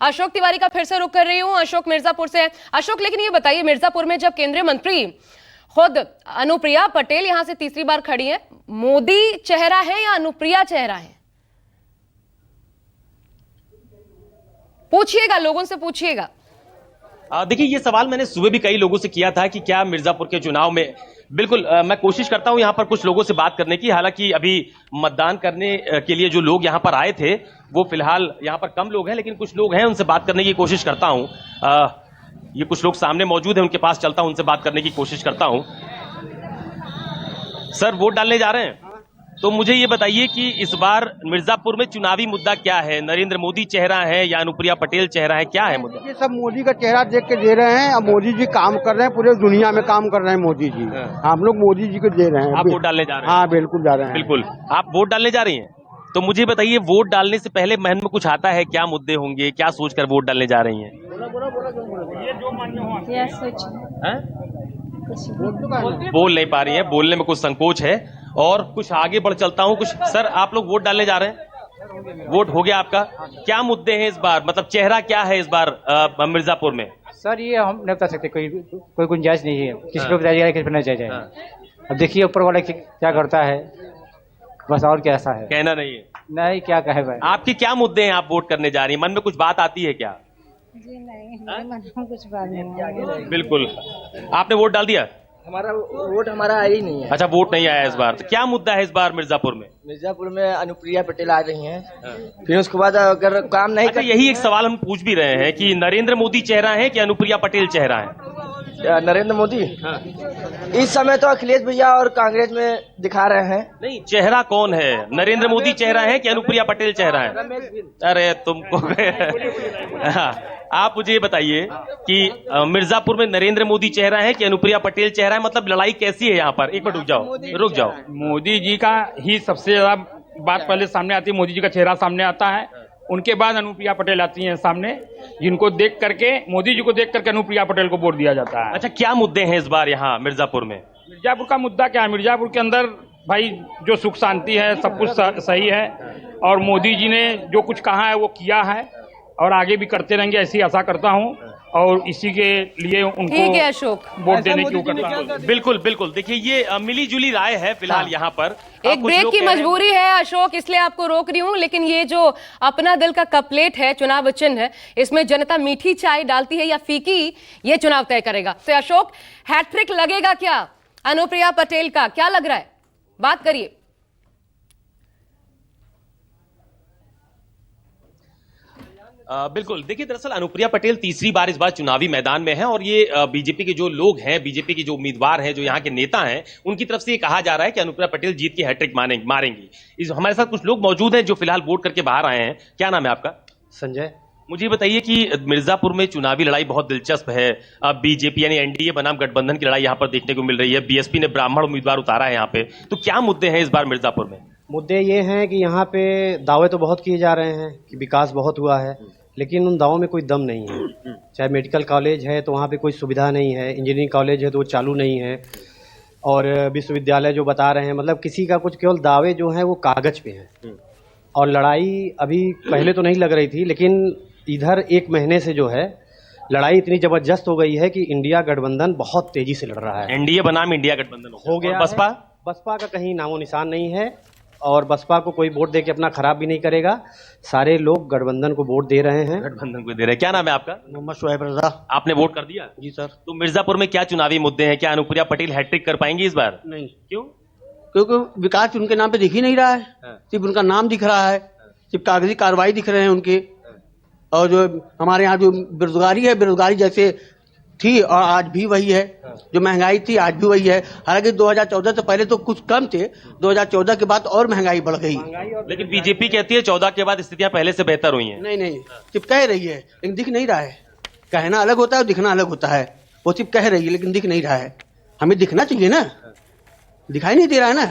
अशोक तिवारी का फिर से रुख कर रही हूं। अशोक मिर्जापुर से है। अशोक, लेकिन ये बताइए, मिर्जापुर में जब केंद्रीय मंत्री खुद अनुप्रिया पटेल यहां से तीसरी बार खड़ी है, मोदी चेहरा है या अनुप्रिया चेहरा है? पूछिएगा, लोगों से पूछिएगा। देखिए, ये सवाल मैंने सुबह भी कई लोगों से किया था कि क्या मिर्जापुर के चुनाव में, बिल्कुल मैं कोशिश करता हूं यहां पर कुछ लोगों से बात करने की। हालांकि अभी मतदान करने के लिए जो लोग यहां पर आए थे वो फिलहाल यहां पर कम लोग हैं, लेकिन कुछ लोग हैं, उनसे बात करने की कोशिश करता हूं। ये कुछ लोग सामने मौजूद हैं, उनके पास चलता हूं, उनसे बात करने की कोशिश करता हूं। सर, वोट डालने जा रहे हैं, तो मुझे ये बताइए कि इस बार मिर्जापुर में चुनावी मुद्दा क्या है? नरेंद्र मोदी चेहरा है या अनुप्रिया पटेल चेहरा है? क्या है मुद्दा? ये सब मोदी का चेहरा देख के दे रहे हैं। अब मोदी जी काम कर रहे हैं, पूरे दुनिया में काम कर रहे हैं मोदी जी। हम लोग मोदी जी को दे रहे हैं। आप वोट डालने जा रहे हैं? हाँ, बिल्कुल जा रहे हैं। बिल्कुल, आप वोट डालने जा रही हैं, तो मुझे बताइए, वोट डालने से पहले मन में कुछ आता है? क्या मुद्दे होंगे, क्या सोचकर वोट डालने जा रही हैं? बोल नहीं पा रही हैं, बोलने में कुछ संकोच है। और कुछ आगे बढ़ चलता हूं। कुछ सर, आप लोग वोट डालने जा रहे हैं? वोट हो गया आपका? क्या मुद्दे हैं इस बार, मतलब चेहरा क्या है इस बार मिर्जापुर में? सर, ये हम नहीं बता सकते, कोई गुंजाइश नहीं है। किसी को बताया जाए, किसी को नहीं बताया जाए। अब देखिए ऊपर वाला क्या करता है, बस। और क्या ऐसा है, कहना नहीं है? नहीं, क्या कहे भाई। आपके क्या मुद्दे हैं? आप वोट करने जा रही हैं, मन में कुछ बात आती है क्या? जी नहीं, मन में कुछ बात नहीं। बिल्कुल। आपने वोट डाल दिया? हमारा वोट आया ही नहीं है। अच्छा, वोट नहीं आया इस बार। तो क्या मुद्दा है इस बार मिर्जापुर में? मिर्जापुर में अनुप्रिया पटेल आ रही हैं। फिर उसके बाद अगर काम नहीं अच्छा, यही एक सवाल हम पूछ भी रहे हैं कि नरेंद्र मोदी चेहरा है कि अनुप्रिया पटेल चेहरा है? नरेंद्र मोदी इस समय तो अखिलेश भैया और कांग्रेस में दिखा रहे हैं। नहीं, चेहरा कौन है? नरेंद्र मोदी चेहरा है कि अनुप्रिया पटेल चेहरा है? अरे तुमको आप मुझे ये बताइए कि मिर्जापुर में नरेंद्र मोदी चेहरा है कि अनुप्रिया पटेल चेहरा है? मतलब लड़ाई कैसी है यहाँ पर? एक मिनट रुक जाओ। मोदी जी का ही सबसे ज्यादा बात पहले सामने आती है। मोदी जी का चेहरा सामने आता है, उनके बाद अनुप्रिया पटेल आती हैं सामने, जिनको देख करके, मोदी जी को देख करके अनुप्रिया पटेल को वोट दिया जाता है। अच्छा, क्या मुद्दे हैं इस बार यहाँ मिर्जापुर में? मिर्जापुर का मुद्दा क्या है? मिर्जापुर के अंदर भाई जो सुख शांति है, सब कुछ सही है, और मोदी जी ने जो कुछ कहा है वो किया है, और आगे भी करते रहेंगे, ऐसी आशा करता हूं। और इसी के लिए उनको अशोक वोट देने की करता हूं। बिल्कुल बिल्कुल। देखिए, ये मिली जुली राय है फिलहाल यहाँ पर। एक ब्रेक की मजबूरी है अशोक, इसलिए आपको रोक रही हूं। लेकिन ये जो अपना दिल का कपलेट है, चुनाव चिन्ह है, इसमें जनता मीठी चाय डालती है या फीकी, ये चुनाव तय करेगा। तो अशोक, हैट्रिक लगेगा क्या अनुप्रिया पटेल का? क्या लग रहा है, बात करिए। बिल्कुल। देखिए, दरअसल अनुप्रिया पटेल तीसरी बार इस बार चुनावी मैदान में है, और ये बीजेपी के जो लोग हैं, बीजेपी के जो उम्मीदवार हैं, जो यहाँ के नेता हैं, उनकी तरफ से ये कहा जा रहा है कि अनुप्रिया पटेल जीत की हैट्रिक मारेंगी। हमारे साथ कुछ लोग मौजूद हैं जो फिलहाल वोट करके बाहर आए हैं। क्या नाम है आपका? संजय। मुझे बताइए कि मिर्जापुर में चुनावी लड़ाई बहुत दिलचस्प है। बीजेपी यानी एनडीए बनाम गठबंधन की लड़ाई यहाँ पर देखने को मिल रही है। बीएसपी ने ब्राह्मण उम्मीदवार उतारा है यहाँ पे। तो क्या मुद्दे हैं इस बार मिर्जापुर में? मुद्दे ये हैं कि यहाँ पे दावे तो बहुत किए जा रहे हैं कि विकास बहुत हुआ है, लेकिन उन दावों में कोई दम नहीं है। चाहे मेडिकल कॉलेज है तो वहाँ पे कोई सुविधा नहीं है, इंजीनियरिंग कॉलेज है तो वो चालू नहीं है, और विश्वविद्यालय जो बता रहे हैं, मतलब किसी का कुछ, केवल दावे जो हैं वो कागज पे हैं। और लड़ाई अभी पहले तो नहीं लग रही थी, लेकिन इधर एक महीने से जो है लड़ाई इतनी जबरदस्त हो गई है कि इंडिया गठबंधन बहुत तेजी से लड़ रहा है। एनडीए बनाम इंडिया गठबंधन हो गया। बसपा का कहीं नामो निशान नहीं है, और बसपा को कोई वोट दे के अपना खराब भी नहीं करेगा। सारे लोग गठबंधन को वोट दे रहे हैं। गठबंधन को दे रहे हैं। क्या नाम है आपका? मोहम्मद शुएब रजा। आपने वोट कर दिया? जी सर। तो मिर्जापुर में क्या चुनावी मुद्दे हैं? क्या अनुप्रिया पटेल हैट्रिक कर पाएंगी इस बार? नहीं। क्यों? क्योंकि विकास उनके नाम पे दिख ही नहीं रहा है। सिर्फ उनका नाम दिख रहा है, सिर्फ कागजी कार्रवाई दिख रहे हैं उनके। और जो हमारे यहाँ जो बेरोजगारी है, बेरोजगारी जैसे थी और आज भी वही है, जो महंगाई थी आज भी वही है। हालांकि 2014 से पहले तो कुछ कम थे, 2014 के बाद और महंगाई बढ़ गई। लेकिन बीजेपी कहती है 14 के बाद स्थितियां पहले से बेहतर हुई हैं। नहीं, सिर्फ कह रही है लेकिन दिख नहीं रहा है। कहना अलग होता है और दिखना अलग होता है। वो सिर्फ कह रही है लेकिन दिख नहीं रहा है। हमें दिखना चाहिए ना, दिखाई नहीं दे रहा है ना।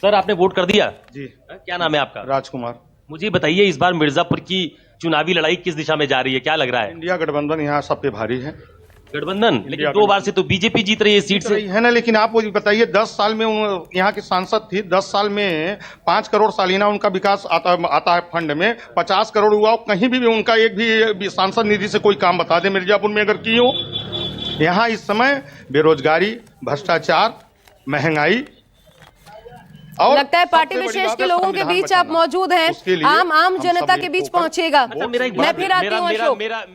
सर, आपने वोट कर दिया? जी। क्या नाम है आपका? राजकुमार। मुझे बताइए, इस बार मिर्जापुर की चुनावी लड़ाई किस दिशा में जा रही है? क्या लग रहा है? इंडिया गठबंधन यहाँ सब पे भारी है। गठबंधन, लेकिन 2 बार से तो बीजेपी जीत रही है सीट से। है ना, लेकिन आप मुझे बताइए 10 साल में यहाँ की सांसद थी, 10 साल में 5 करोड़ सालाना उनका विकास आता है फंड में, 50 करोड़ हुआ, कहीं भी उनका एक भी सांसद निधि से कोई काम बता दे मिर्जापुर में अगर की हो। यहाँ इस समय बेरोजगारी, भ्रष्टाचार, महंगाई और लगता है पार्टी विशेष के लोगों के बीच आप मौजूद हैं, आम जनता के बीच पहुंचिएगा। अच्छा, मेरा एक मैं बात- फिर आती हूँ मेरा- अशोक। मेरा